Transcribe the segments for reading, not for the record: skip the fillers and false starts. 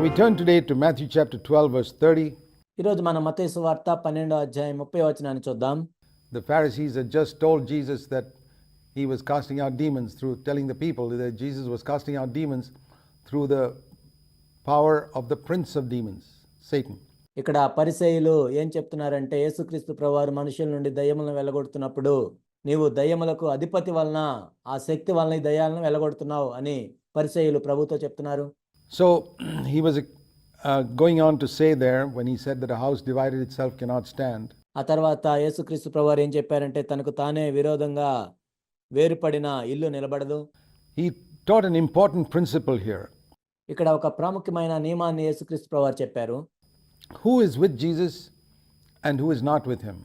So we turn today to Matthew chapter 12 verse 30. ఈరోజు మన మత్తయి సువార్త 12వ అధ్యాయం 30వ వచనాన్ని చూద్దాం. The Pharisees had just told Jesus that he was casting out demons through telling the people that Jesus was casting out demons through the power of the prince of demons, Satan. ఇక్కడ పరిసయ్యులు ఏం చెప్తున్నారంటే యేసుక్రీస్తు ప్రభువారు మనుషుల నుండి దయ్యములను వెళ్ళగొడుతున్నప్పుడు నీవు దయ్యములకు అధిపతి వలన ఆ శక్తి వలన ఈ దయ్యాలను వెళ్ళగొడుతున్నావు అని పరిసయ్యులు ప్రభుతో చెప్తున్నారు. So he was going on to say there when he said that a house divided itself cannot stand. ఆ తర్వాత యేసుక్రీస్తు ప్రభువారు ఏం చెప్పారంటే తనకు తానే విరోధంగా వేరుపడిన ఇల్లు నిలబడదు. He taught an important principle here. ఇక్కడ ఒక ప్రాముఖ్యమైన నియమాన్ని యేసుక్రీస్తు ప్రభువారు చెప్పారు. Who is with Jesus and who is not with him?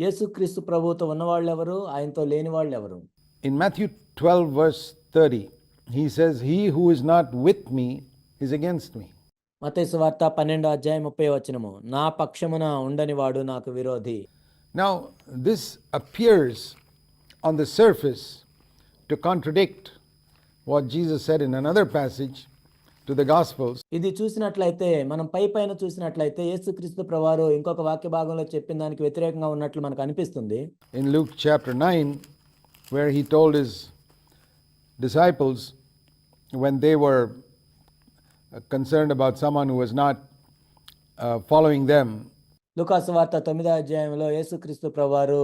యేసుక్రీస్తు ప్రభువుతో ఉన్నవాళ్ళు ఎవరు, ఆయనతో లేని వాళ్ళు ఎవరు? In Matthew 12 verse 30 he says, he who is not with me is against me. మత్తయి సువార్త 12వ అధ్యాయం 30వ వచనము, నా పక్షమున ఉండని వాడు నాకు విరోధి. Now this appears on the surface to contradict what Jesus said in another passage to the Gospels. ఇది చూసినట్లయితే మనం పైన చూసినట్లయితే యేసుక్రీస్తు ప్రభువారు ఇంకొక వాక్య భాగంలో చెప్పిన దానికి వ్యతిరేకంగా ఉన్నట్లు మనకు అనిపిస్తుంది. In Luke chapter 9 where he told his disciples when they were concerned about someone who was not following them. లూకా సువార్త 9వ అధ్యాయంలో యేసుక్రీస్తు ప్రభువారు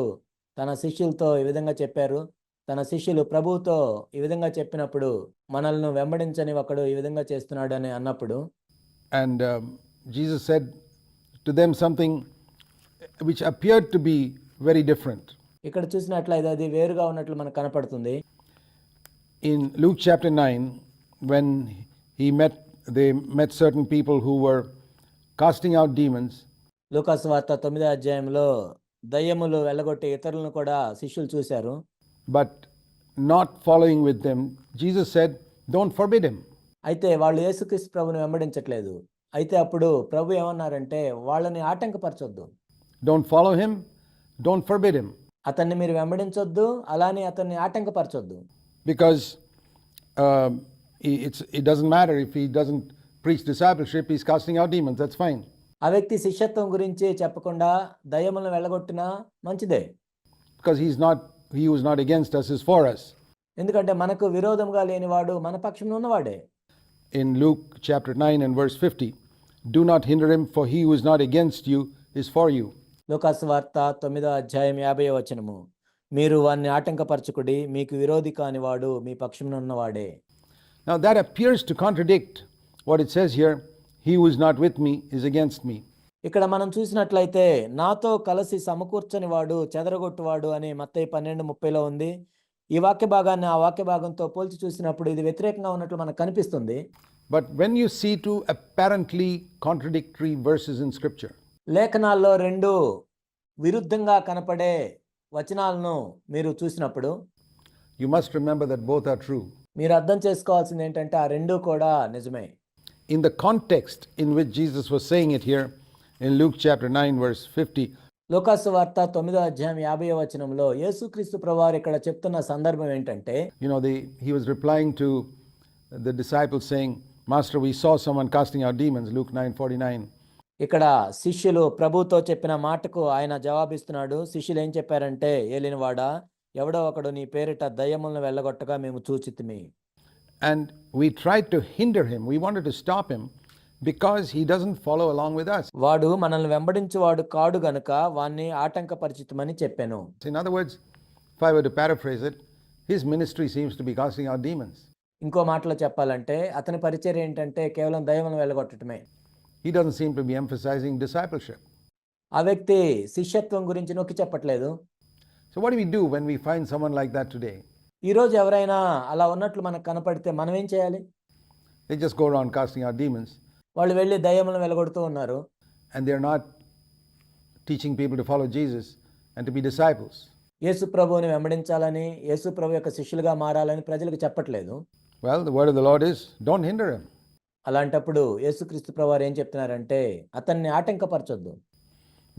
తన శిష్యులతో ఈ విధంగా చెప్పారు. తన శిష్యులు ప్రభువుతో ఈ విధంగా చెప్పినప్పుడు మనల్ని వెంబడించని ఒకడు ఈ విధంగా చేస్తున్నాడు అని అన్నప్పుడు, and Jesus said to them something which appeared to be very different. ఇక్కడ చూసినట్లయితే అది వేరుగా ఉన్నట్లు మనకు కనపడుతుంది. In Luke chapter 9 when they met certain people who were casting out demons. లూకా సువార్త 9వ అధ్యాయంలో దయ్యములు వెళ్ళగొట్టే ఇతరులను కూడా శిష్యులు చూశారు. But not following with them, Jesus said, don't forbid him. అయితే వాళ్ళు యేసుక్రీస్తు ప్రభువుని వెంబడించట్లేదు. అయితే అప్పుడు ప్రభు ఏమన్నారంటే వాళ్ళని ఆటంకపరచొద్దు. Don't follow him, don't forbid him. అతన్ని మీరు వెంబడించొద్దు, అలానే అతన్ని ఆటంకపరచొద్దు. Because it doesn't matter if he doesn't preach discipleship, he's casting out demons, that's fine. ఆ వ్యక్తి శిష్యత్వం గురించి చెప్పకుండా దయ్యములను వెళ్ళగొట్టినా మంచిదే. Because he who is not against us is for us. ఎందుకంటే మనకు విరోధంగా లేనివాడు మన పక్షంలో ఉన్నవాడే. In Luke chapter 9 and verse 50, do not hinder him, for he who is not against you is for you. లూకా సువార్త 9వ అధ్యాయం 50వ వచనము, మీరు వారిని ఆటంకపరచుకుడి, మీకు విరోధి కానివాడు మీ పక్షంలో ఉన్నవాడే. Now that appears to contradict what it says here, he who is not with me is against me. ఇక్కడ మనం చూసినట్లయితే నాతో కలిసి సమకూర్చని వాడు చెదరగొట్టువాడు అని మత్తయి 12:30లో ఉంది. ఈ వాక్య భాగాన్ని ఆ వాక్య భాగంతో పోల్చి చూసినప్పుడు ఇది వ్యతిరేకంగా ఉన్నట్లు మనకు కనిపిస్తుంది. But when you see two apparently contradictory verses in scripture, లేఖనాల్లో రెండు విరుద్ధంగా కనపడే వచనాలను మీరు చూసినప్పుడు you must remember that both are true. మీరు అర్థం చేసుకోవాల్సింది ఏంటంటే ఆ రెండు కూడా నిజమే. In the context in which Jesus was saying it here in Luke chapter 9 verse 50, లూకా సువార్త 9వ అధ్యాయం 50వ వచనంలో యేసుక్రీస్తు ప్రభువారు ఇక్కడ చెప్తున్న సందర్భం ఏంటంటే, he was replying to the disciples saying, Master, we saw someone casting out demons, Luke 9:49. ఇక్కడ శిష్యులు ప్రభుతో చెప్పిన మాటకు ఆయన జవాబిస్తున్నాడు. శిష్యులు ఏం చెప్పారంటే, ఏలినవాడా, ఎవడో ఒకడు నీ పేరిట దయ్యములను వెళ్ళగొట్టగా మేము చూచితిమి. And we tried to hinder him, we wanted to stop him because he doesn't follow along with us. వాడు మనల్ని వెంబడించువాడు కాడు గనుక వాణ్ణి ఆటంకపరిచితమని చెప్పాను. In other words, if I were to paraphrase it, his ministry seems to be casting out demons. ఇంకో మాటలో చెప్పాలంటే అతని పరిచర్య ఏంటంటే కేవలం దయ్యములను వెళ్ళగొట్టడమే. He doesn't seem to be emphasizing discipleship. ఆ వ్యక్తి శిష్యత్వం గురించి నొక్కి చెప్పట్లేదు. So what do we do when we find someone like that today? ఈ రోజు ఎవరైనా అలా ఉన్నట్లు మనకు కనపడితే మనం ఏం చేయాలి? They just go around casting out demons. వాళ్ళు వెళ్ళి దయ్యములను వెళ్ళగొడుతూ ఉన్నారు. And they're not teaching people to follow Jesus and to be disciples. యేసు ప్రభువుని వెంబడించాలని, యేసు ప్రభు యొక్క శిష్యులుగా మారాలని ప్రజలకు చెప్పట్లేదు. Well, the word of the Lord is, don't hinder him. అలాంటప్పుడు యేసుక్రీస్తు ప్రభువారు ఏం చెప్తున్నారంటే అతన్ని ఆటంకపరచొద్దు.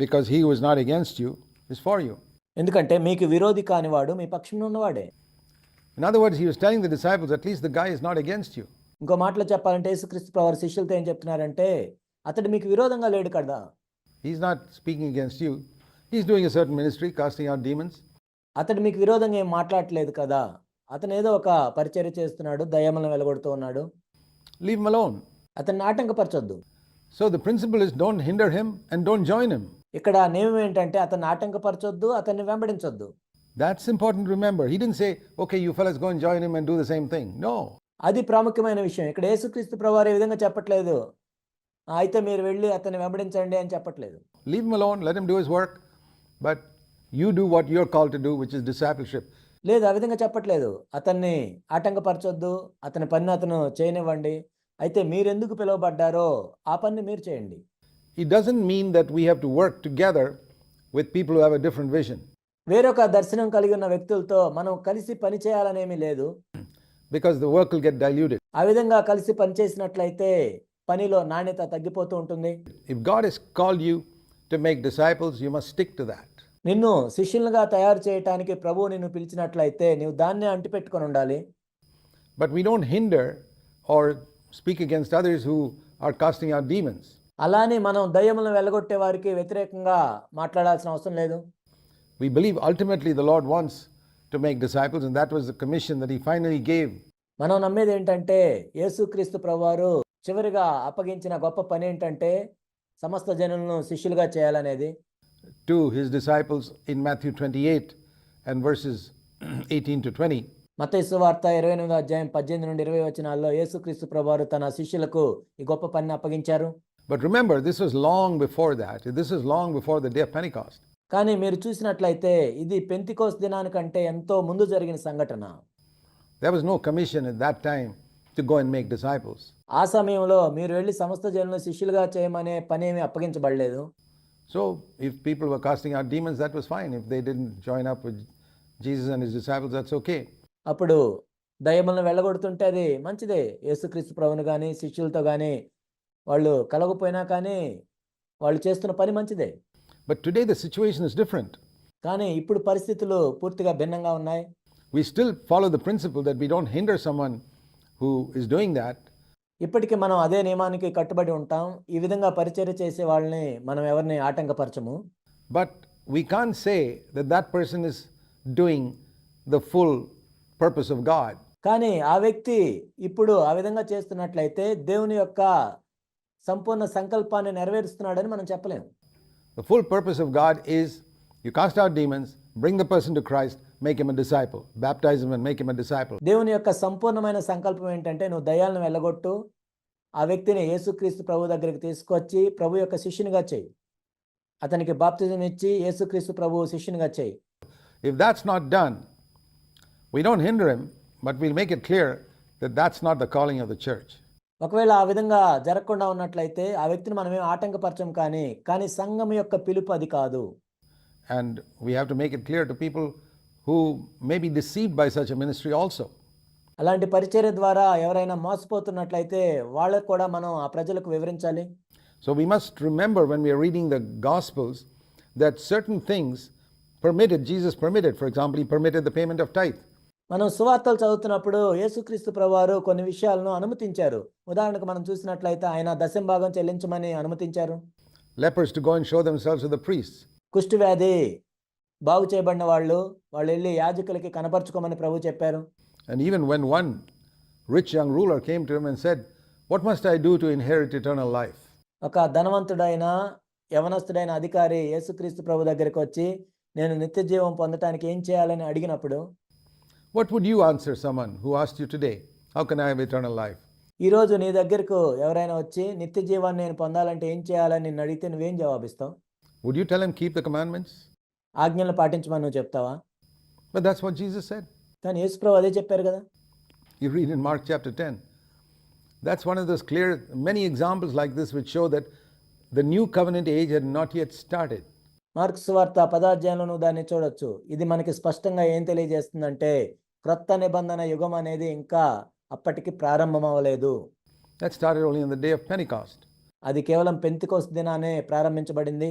Because he who is not against you is for you. ఎందుకంటే మీకు విరోధి కానివాడు మీ పక్షంలో ఉన్నవాడే. In other words, he was telling the disciples, at least the guy is not against you. ఇంకో మాటలో చెప్పాలంటే యేసుక్రీస్తు ప్రభువారు శిష్యులతో ఏం చెప్తున్నారంటే, అతడు మీకు విరోధంగా లేడు కదా! He's not speaking against you. He's doing a certain ministry, casting out demons. అతడు మీకు విరోధంగా ఏం మాట్లాడట్లేదు కదా! అతను ఏదో ఒక పరిచర్య చేస్తున్నాడు, దయ్యములను వెలగొడుతూ ఉన్నాడు. Leave him alone. అతన్ని ఆటంకపరచొద్దు. So the principle is don't hinder him and don't join him. ఇక్కడ నియమం ఏంటంటే అతన్ని ఆటంకపరచొద్దు, అతన్ని వెంబడించొద్దు. That's important to remember. He didn't say, okay, you fellas go and join him and do the same thing. No. అది ప్రాముఖ్యమైన విషయం. ఇక్కడ యేసుక్రీస్తు ప్రభువారు ఈ విధంగా చెప్పట్లేదు. అయితే మీరు వెళ్ళి అతన్ని వెంబడించండి అని చెప్పట్లేదు. Leave him alone, let him do his work, but you do what you're called to do, which is discipleship. లేదు, ఆ విధంగా చెప్పట్లేదు. అతన్ని ఆటంకపరచొద్దు, అతని పనిని అతను చేయనివ్వండి. అయితే మీరెందుకు పిలువబడ్డారో ఆ పనిని మీరు చేయండి. It doesn't mean that we have to work together with people who have a different vision, వేరొక దర్శనం కలిగి ఉన్న వ్యక్తులతో మనం కలిసి పని చేయాలనేమీ లేదు. because the work will get diluted. ఆ విధంగా కలిసి పనిచేసినట్లయితే పనిలో నాణ్యత తగ్గిపోతూ ఉంటుంది. If God has called you to make disciples, you must stick to that. నిన్ను శిష్యులుగా తయారు చేయటానికి ప్రభువు నిన్ను పిలిచినట్లయితే నీవు దాన్నే అంటిపెట్టుకొని ఉండాలి. But we don't hinder or speak against others who are casting out demons. అలానే మనం దయ్యములను వెళ్ళగొట్టే వారికి వ్యతిరేకంగా మాట్లాడాల్సిన అవసరం లేదు. We believe ultimately the Lord wants to make disciples, and that was the commission that He finally gave. మనం నమ్మేది ఏంటంటే యేసుక్రీస్తు ప్రభువారు చివరిగా అప్పగించిన గొప్ప పని ఏంటంటే సమస్త జనులను శిష్యులుగా చేయాలనేది. To His disciples in Matthew 28 and verses 18 to 20. మత్తయి సువార్త 28వ అధ్యాయం 18 నుండి 20 వచనాల్లో యేసుక్రీస్తు ప్రభువారు తన శిష్యులకు ఈ గొప్ప పనిని అప్పగించారు. But remember, this was long before that. This is long before the day of Pentecost. కానీ మీరు చూసినట్లయితే ఇది పెంతికోస్తు దినానికంటే ఎంతో ముందు జరిగిన సంఘటన. There was no commission at that time to go and make disciples. ఆ సమయంలో మీరు వెళ్ళి సమస్త జనులను శిష్యులుగా చేయమనే పని ఏమీ అప్పగించబడలేదు. So if people were casting out demons, that was fine. If they didn't join up with Jesus and His disciples, that's okay. అప్పుడు దయ్యములను వెళ్ళగొడుతుంటే అది మంచిదే. యేసుక్రీస్తు ప్రభువును కానీ శిష్యులతో కానీ వాళ్ళు కలగపోయినా కానీ వాళ్ళు చేస్తున్న పని మంచిదే. But today the situation is different. కానీ ఇప్పుడు పరిస్థితులు పూర్తిగా భిన్నంగా ఉన్నాయి. We still follow the principle that we don't hinder someone who is doing that. ఇప్పటికీ మనం అదే నియమానికి కట్టుబడి ఉంటాం. ఈ విధంగా పరిచర్య చేసే వాళ్ళని మనం ఎవరిని ఆటంకపరచము. But we can't say that that person is doing the full purpose of God. కానీ ఆ వ్యక్తి ఇప్పుడు ఆ విధంగా చేస్తున్నట్లయితే దేవుని యొక్క సంపూర్ణ సంకల్పాన్ని నెరవేరుస్తున్నాడని మనం చెప్పలేము. The full purpose of God is you cast out demons, bring the person to Christ, make him a disciple, baptize him and make him a disciple. దేవుని యొక్క సంపూర్ణమైన సంకల్పం ఏంటంటే నువ్వు దయ్యాలను వెళ్ళగొట్టు, ఆ వ్యక్తిని యేసుక్రీస్తు ప్రభు దగ్గరికి తీసుకొచ్చి ప్రభు యొక్క శిష్యునిగా చేయి. అతనికి బాప్తిజం ఇచ్చి యేసుక్రీస్తు ప్రభు శిష్యునిగా చేయి. If that's not done, we don't hinder him, but we'll make it clear that that's not the calling of the church. ఒకవేళ ఆ విధంగా జరగకుండా ఉన్నట్లయితే ఆ వ్యక్తిని మనం ఏం ఆటంకపరచం, కానీ సంఘం యొక్క పిలుపు అది కాదు. And we have to make it clear to people who may be deceived by such a ministry also. అలాంటి పరిచర్య ద్వారా ఎవరైనా మోసపోతున్నట్లయితే వాళ్ళకు కూడా మనం ఆ ప్రజలకు వివరించాలి. So we must remember when we are reading the Gospels that certain things permitted, Jesus permitted. For example, He permitted the payment of tithe. మనం సువార్తలు చదువుతున్నప్పుడు యేసుక్రీస్తు ప్రభువారు కొన్ని విషయాలను అనుమతించారు. ఉదాహరణకు మనం చూసినట్లయితే ఆయన దశంభాగం చెల్లించమని అనుమతించారు. Lepers to go and show themselves to the priests. కుష్టు వ్యాధి బాగు చేయబడిన వాళ్ళు వెళ్ళి యాజకులకి కనపరుచుకోమని ప్రభు చెప్పారు. And even when one rich young ruler came to him and said, "What must I do to inherit eternal life?" ఒక ధనవంతుడైన యవనస్తుడైన అధికారి యేసుక్రీస్తు ప్రభు దగ్గరికి వచ్చి నేను నిత్య జీవం పొందటానికి ఏం చేయాలని అడిగినప్పుడు, What would you answer someone who asked you today, "How can I have eternal life?" ఈరోజు నీ దగ్గరకు ఎవరైనా వచ్చి నిత్య జీవాన్ని నేను పొందాలంటే ఏం చేయాలని నిన్ను అడిగితే నువ్వేం జవాబిస్తావు? Would you tell him keep the commandments? ఆజ్ఞలను పాటించమని నువ్వు చెప్తావా? But that's what Jesus said. కానీ యేసు ప్రభు అదే చెప్పారు కదా. You read in Mark chapter 10. That's one of those clear, many examples like this which show that the new covenant age had not yet started. Mark సువార్త 10వ అధ్యాయంలో నువ్వు దాన్ని చూడొచ్చు. ఇది మనకి స్పష్టంగా ఏం తెలియజేస్తుందంటే క్రొత్త నిబంధన యుగం అనేది ఇంకా అప్పటికి ప్రారంభం అవ్వలేదు. That started only on the day of Pentecost. అది కేవలం పెంతెకోస్తు దినానే ప్రారంభించబడింది.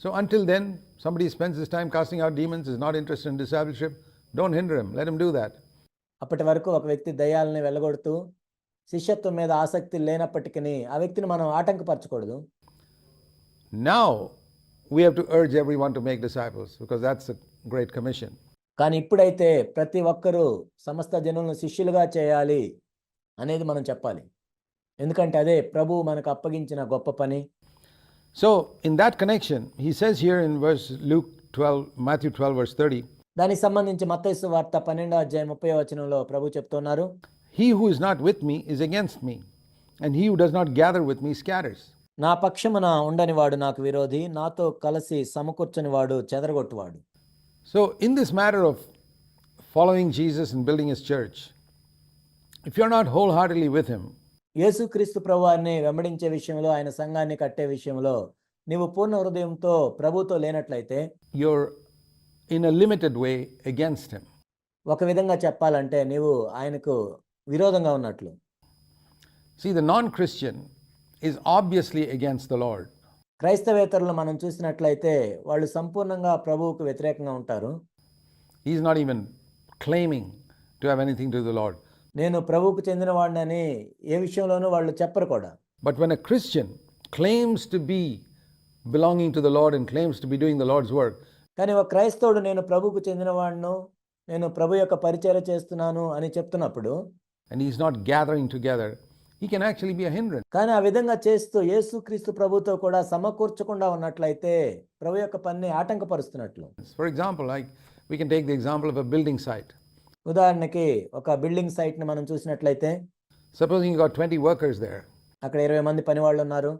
So until then, somebody spends his time casting out demons, is not interested in discipleship, don't hinder him, let him do that. అప్పటి వరకు ఒక వ్యక్తి దయ్యాలని వెళ్ళగొడుతూ శిష్యత్వం మీద ఆసక్తి లేనప్పటికీ ఆ వ్యక్తిని మనం ఆటంకపరచకూడదు. Now we have to urge everyone to make disciples because that's a great commission. కానీ ఇప్పుడైతే ప్రతి ఒక్కరూ సమస్త జనులను శిష్యులుగా చేయాలి అనేది మనం చెప్పాలి. ఎందుకంటే అదే ప్రభువు మనకు అప్పగించిన గొప్ప పని. So in that connection, he says here in Matthew 12 verse 30, దానికి సంబంధించి మత్తయి సువార్త 12వ అధ్యాయం 30వ వచనంలో ప్రభు చెప్తున్నారు, he who is not with me is against me, and he who does not gather with me scatters. నా పక్షమున ఉండని వాడు నాకు విరోధి, నాతో కలిసి సమకూర్చని వాడు చెదరగొట్టువాడు. So in this matter of following Jesus and building his church, if you're not wholeheartedly with him, యేసుక్రీస్తు ప్రభువారిని వెంబడించే విషయంలో, ఆయన సంఘాన్ని కట్టే విషయంలో నీవు పూర్ణ హృదయంతో ప్రభుతో లేనట్లయితే you're in a limited way against him. ఒక విధంగా చెప్పాలంటే నీవు ఆయనకు విరోధంగా ఉన్నట్లు. See, the non-Christian is obviously against the Lord. క్రైస్తవేతరులు మనం చూసినట్లయితే వాళ్ళు సంపూర్ణంగా ప్రభువుకు వ్యతిరేకంగా ఉంటారు. He's not even claiming to have anything to do with the Lord. నేను ప్రభువుకు చెందిన వాడినని ఏ విషయంలోనూ వాళ్ళు చెప్పరు కూడా. But when a Christian claims to be belonging to the Lord and claims to be doing the Lord's work, కానీ ఒక క్రైస్తవుడు నేను ప్రభువుకు చెందిన వాడిను, నేను ప్రభు యొక్క పరిచర్య చేస్తున్నాను అని చెప్తున్నప్పుడు, and he's not gathering together, he can actually be a hindrance. కానీ ఆ విధంగా చేస్తూ యేసుక్రీస్తు ప్రభుతో కూడా సమకూర్చకుండా ఉన్నట్లయితే ప్రభు యొక్క పనిని ఆటంకపరుస్తున్నట్లు. For example, like we can take the example of a building site. ఉదాహరణకి ఒక బిల్డింగ్ సైట్ని మనం చూసినట్లయితే, Supposing you got 20 workers there, అక్కడ 20 మంది పనివాళ్ళు ఉన్నారు.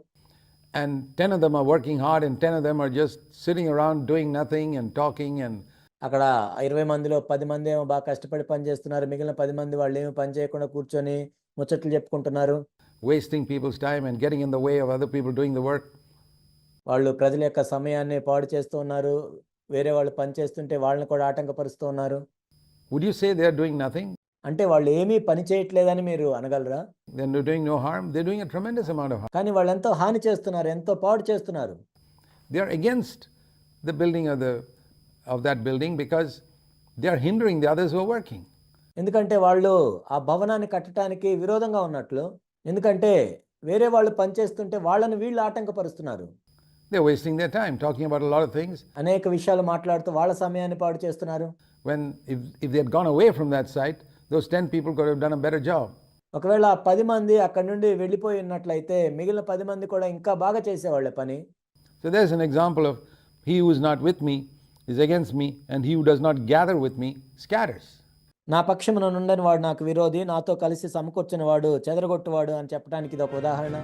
and 10 of them are working hard and 10 of them are just sitting around doing nothing and talking and అక్కడ 20 మందిలో 10 మంది ఏమో బాగా కష్టపడి పని చేస్తున్నారు, మిగిలిన 10 మంది వాళ్ళు ఏమీ పని చేయకుండా కూర్చొని ముచ్చట్లు చెప్పుకుంటున్నారు. wasting people's time and getting in the way of other people doing the work. వాళ్ళు ప్రజల యొక్క సమయాన్ని పాడు చేస్తూ ఉన్నారు, వేరే వాళ్ళు పని చేస్తుంటే వాళ్ళని కూడా ఆటంకపరుస్తూ ఉన్నారు. Would you say they are doing nothing? అంటే వాళ్ళు ఏమీ పని చేయట్లేదని మీరు అనగలరా? They're doing no harm. They're doing a tremendous amount of harm. కానీ వాళ్ళు ఎంతో హాని చేస్తున్నారు, ఎంతో పాడు చేస్తున్నారు. They are against the building of that building because they are hindering the others who are working. ఎందుకంటే వాళ్ళు ఆ భవనాన్ని కట్టడానికి విరోధంగా ఉన్నట్లు. ఎందుకంటే వేరే వాళ్ళు పని చేస్తుంటే వాళ్ళని వీళ్ళు ఆటంకపరుస్తున్నారు. They're wasting their time talking about a lot of things. అనేక విషయాలు మాట్లాడుతూ వాళ్ళ సమయాన్ని పాడు చేస్తున్నారు. When if they had gone away from that site, those 10 people could have done a better job. ఒకవేళ ఆ 10 మంది అక్కడి నుండి వెళ్ళిపోయి ఉన్నట్లయితే మిగిలిన 10 మంది కూడా ఇంకా బాగా చేసేవాళ్ళే పని. So there's an example of he who is not with me is against me, and he who does not gather with me scatters. నా పక్షమున నుండని వాడు నాకు విరోధి, నాతో కలిసి సమకూర్చని వాడు చెదరగొట్టువాడు అని చెప్పడానికి ఇది ఒక ఉదాహరణ.